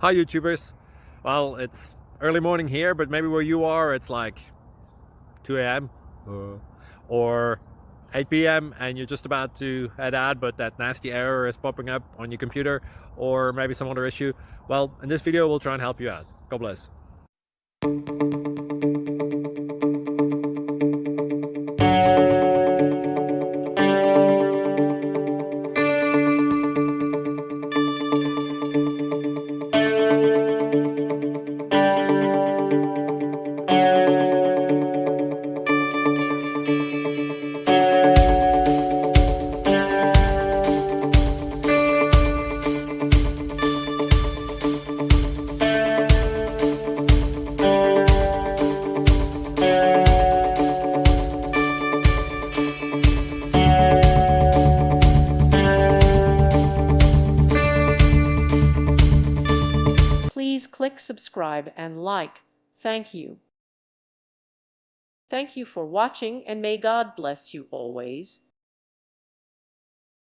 Hi YouTubers. Well, it's early morning here, but maybe where you are it's like 2 a.m. or 8 p.m. and you're just about to head out, but that nasty error is popping up on your computer, or maybe some other issue. Well, in this video we'll try and help you out. God bless. Please click subscribe and like. Thank you. Thank you for watching, and may God bless you always.